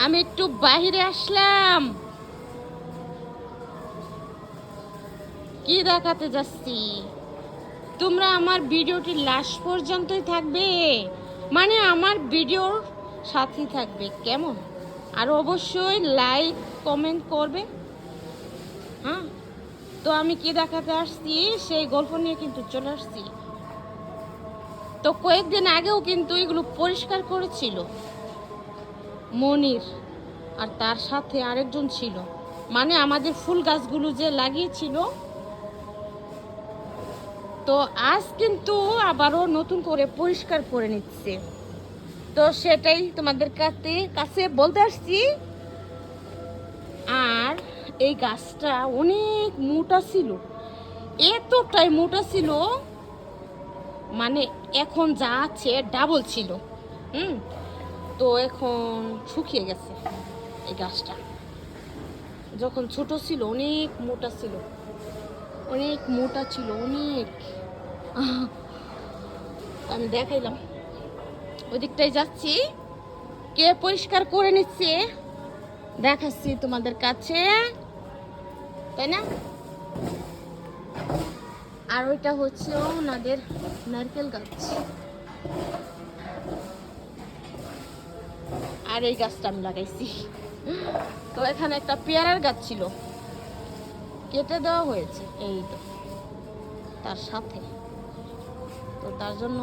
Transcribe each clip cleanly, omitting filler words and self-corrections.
আমি একটু বাহিরে আসলাম। কি দেখাতে যাচ্ছি, তোমরা আমার ভিডিওটি লাস্ট পর্যন্তই থাকবে, মানে আমার ভিডিওর সাথেই থাকবে, কেমন? আর অবশ্যই লাইক কমেন্ট করবে। হ্যাঁ, তো আমি কি দেখাতে আসছি সেই গল্প নিয়ে কিন্তু চলে আসছি। তো কয়েকদিন আগেও কিন্তু এগুলো পরিষ্কার করেছিল মনির, আর তার সাথে আরেকজন ছিল, মানে আমাদের ফুল গাছগুলো যে লাগিয়েছিল। তো আজ কিন্তু আবারও নতুন করে পরিষ্কার করে নিচ্ছে। তো সেটাই তোমাদের কাছে বলতে আসছি। আর এই গাছটা অনেক মোটা ছিল, এতটাই মোটা ছিল, মানে এখন যা আছে ডাবল ছিল। তো এখন শুকিয়ে গেছে। এই গাছটা যখন ছোট ছিল অনেক মোটা ছিল, অনেক মোটা ছিল, অনেক। আমি দেখাইলাম, ওই দিকটাই যাচ্ছি, কে পরিষ্কার করে নিচ্ছে দেখাচ্ছি তোমাদের কাছে, তাই না? আর ওইটা হচ্ছে ওনাদের নারকেল গাছ। আর এই গাছটা আমি লাগাইছি। তো এখানে একটা পেয়ারার গাছ ছিল, কেটে দেওয়া হয়েছে এই তো তার সাথে, তো তার জন্য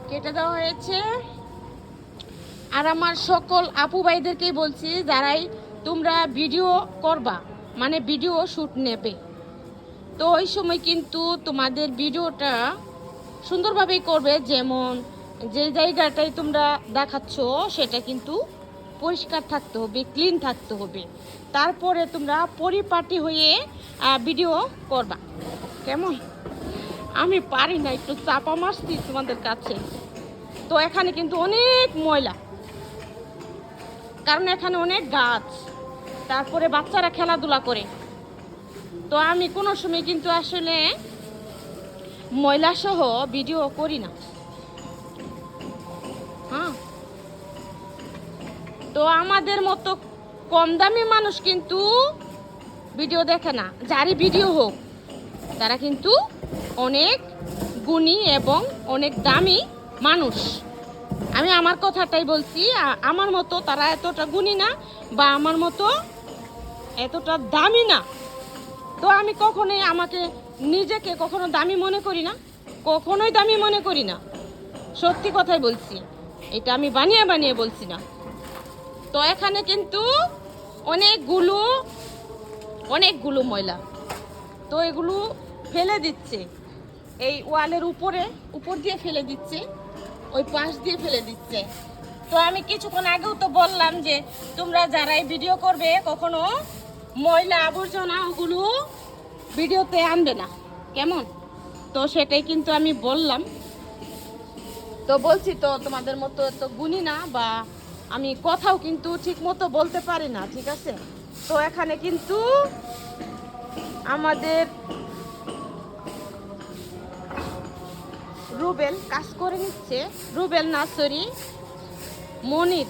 কেটে দেওয়া হয়েছে। আর আমার সকল আপু ভাইদেরকেই বলছি, যারাই তোমরা ভিডিও করবা, মানে ভিডিও শ্যুট নেবে, তো ওই সময় কিন্তু তোমাদের ভিডিওটা সুন্দরভাবেই করবে। যেমন যে জায়গাটাই তোমরা দেখাচ্ছ সেটা কিন্তু পরিষ্কার থাকতে হবে, ক্লিন থাকতে হবে, তারপরে তোমরা পরিপাটি হয়ে ভিডিও করবা, কেমন? আমি পারি না, একটু চাপা মারছি তোমাদের কাছে। তো এখানে কিন্তু অনেক ময়লা, কারণ এখানে অনেক গাছ, তারপরে বাচ্চারা খেলাধুলা করে। তো আমি কোনো সময় কিন্তু আসলে ময়লা সহ ভিডিও করি না। হ্যাঁ, তো আমাদের মতো কম দামি মানুষ কিন্তু ভিডিও দেখে না, যারই ভিডিও হোক তারা কিন্তু অনেক গুণী এবং অনেক দামি মানুষ। আমি আমার কথাটাই বলছি, আমার মতো তারা এতটা গুণী না, বা আমার মতো এতটা দামি না। তো আমি কখনোই আমাকে নিজেকে কখনো দামি মনে করি না, কখনোই দামি মনে করি না, সত্যি কথাই বলছি, এটা আমি বানিয়ে বানিয়ে বলছি না। তো এখানে কিন্তু অনেকগুলো অনেকগুলো ময়লা, তো এগুলো ফেলে দিচ্ছে এই ওয়ালের উপর দিয়ে ফেলে দিচ্ছে, ওই পাশ দিয়ে ফেলে দিচ্ছে। তো আমি কিছুক্ষণ আগেও তো বললাম যে তোমরা যারাই ভিডিও করবে কখনো ময়লা আবর্জনা ওগুলো ভিডিওতে আনবে না, কেমন? তো সেটাই কিন্তু আমি বললাম। তো বলছি তো তোমাদের মতো এত গুণী না, বা আমি কথাও কিন্তু ঠিক মতো বলতে পারি না, ঠিক আছে? তো এখানে কিন্তু আমাদের রুবেল কাজ করে নিচ্ছে, রুবেল না সরি, মনির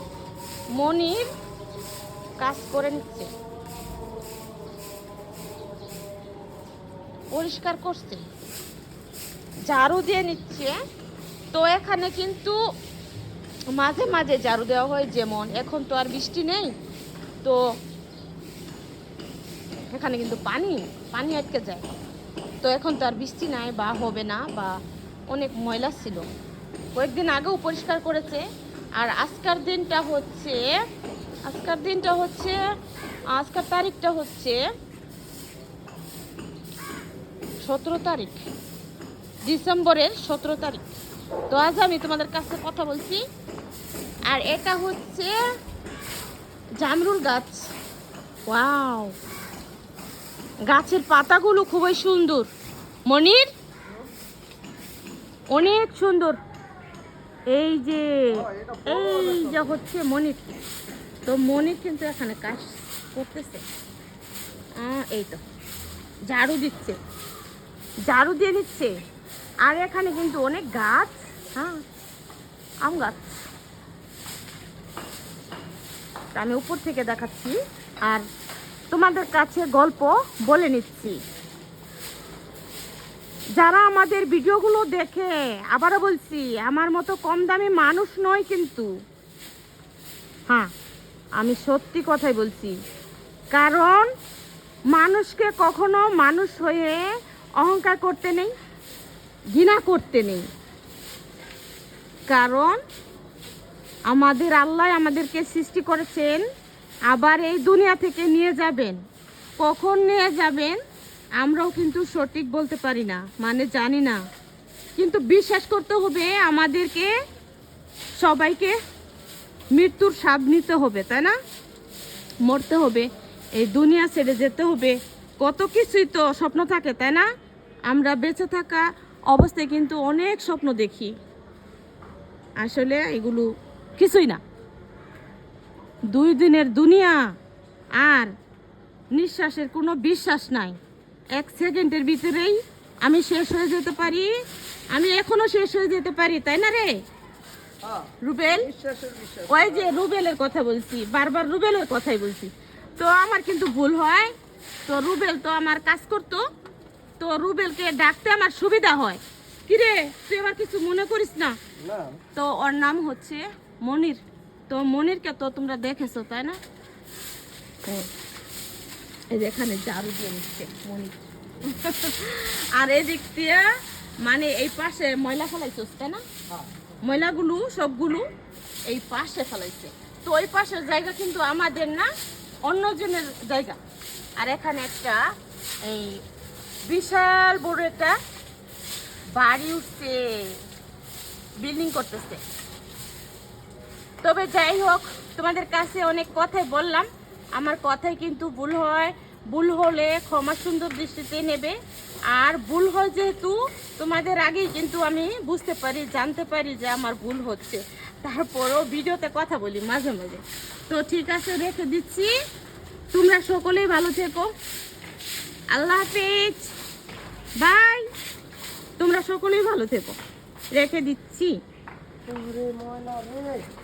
মনির কাজ করে নিচ্ছে, পরিষ্কার করছে, ঝাড়ু দিয়ে নিচ্ছে। তো এখানে কিন্তু মাঝে মাঝে ঝাড়ু দেওয়া হয়, যেমন এখন তো আর বৃষ্টি নেই, তো এখানে কিন্তু পানি পানি আটকে যায়। তো এখন তো আর বৃষ্টি নাই বা হবে না, বা অনেক ময়লা ছিল, কয়েকদিন আগেও পরিষ্কার করেছে। আর আজকের তারিখটা হচ্ছে 17 তারিখ, ডিসেম্বরের 17 তারিখ। তো আজ আমি তোমাদের কাছে কথা বলছি। আর এটা হচ্ছে জামরুল গাছ। ওয়াও, গাছের পাতাগুলো খুবই সুন্দর মনির, অনেক সুন্দর। এই যে হচ্ছে মনির, তো মনির কিন্তু এখানে কাজ করতেছে, এই তো ঝাড়ু দিয়ে দিচ্ছে। আর এখানে কিন্তু অনেক গাছ, হ্যাঁ, আম গাছ। আমি উপর থেকে দেখাচ্ছি আর তোমাদের কাছে গল্প বলে নিচ্ছি। যারা আমাদের ভিডিওগুলো দেখে, আবারও বলছি, আমার মতো কম দামি মানুষ নয় কিন্তু। হ্যাঁ, আমি সত্যি কথাই বলছি। কারণ মানুষকে কখনো মানুষ হয়ে অহংকার করতে নেই, ঘৃণা করতে নেই। কারণ আমাদের আল্লাহ আমাদেরকে সৃষ্টি করেছেন, আবার এই দুনিয়া থেকে নিয়ে যাবেন। কখন নিয়ে যাবেন আমরাও কিন্তু সঠিক বলতে পারি না, মানে জানি না। কিন্তু বিশ্বাস করতে হবে আমাদেরকে, সবাইকে মৃত্যুর স্বাদ নিতে হবে, তাই না? মরতে হবে, এই দুনিয়া ছেড়ে যেতে হবে। কত কিছুই তো স্বপ্ন থাকে, তাই না? আমরা বেঁচে থাকা অবস্থায় কিন্তু অনেক স্বপ্ন দেখি, আসলে এগুলো কিছুই না। 2 দিনের দুনিয়া, আর নিঃশ্বাসের কোনো বিশ্বাস নাই। 1 সেকেন্ডের ভিতরেই আমি শেষ হয়ে যেতে পারি, আমি এখনো শেষ হয়ে যেতে পারি, তাই না রে রুবেল? ওই যে রুবেলের কথা বলছি, বারবার রুবেলের কথাই বলছি। তো আমার কিন্তু ভুল হয়। তো রুবেল তো আমার কাজ করতো, তো রুবেলকে ডাকতে আমার সুবিধা হয়। কিরে, তুই আবার কিছু মনে করিস না? তো ওর নাম হচ্ছে মনির। তো মনিরকে তো তোমরা দেখেছো, তাই না? এই যে এখানে ঝাড়ু দিয়ে নিচ্ছে মনির। আর এদিক দিয়ে মানে এই পাশে ময়লা ফেলাইছিস, তাই না? ময়লাগুলো সবগুলো এই পাশে ফেলাইছে। তো ওই পাশের জায়গা কিন্তু আমাদের না, অন্যজনের জায়গা। আর এখানে একটা এই বিশাল বড় একটা বাড়ি উঠছে, বিল্ডিং করতেছে। তবে যাই হোক, তোমাদের কাছে অনেক কথাই বললাম, আমার কথাই কিন্তু ভুল হয়। ভুল হলে ক্ষমা সুন্দর দৃষ্টিতে নেবে। আর ভুল হয় যেহেতু, তোমাদের আগেই কিন্তু আমি বুঝতে পারি, জানতে পারি যে আমার ভুল হচ্ছে। তারপরও ভিডিওতে কথা বলি মাঝে মাঝে। তো ঠিক আছে, রেখে দিচ্ছি। তোমরা সকলেই ভালো থেকো। আল্লাহ হাফেজ, বাই। তোমরা সকলেই ভালো থেকো, রেখে দিচ্ছি।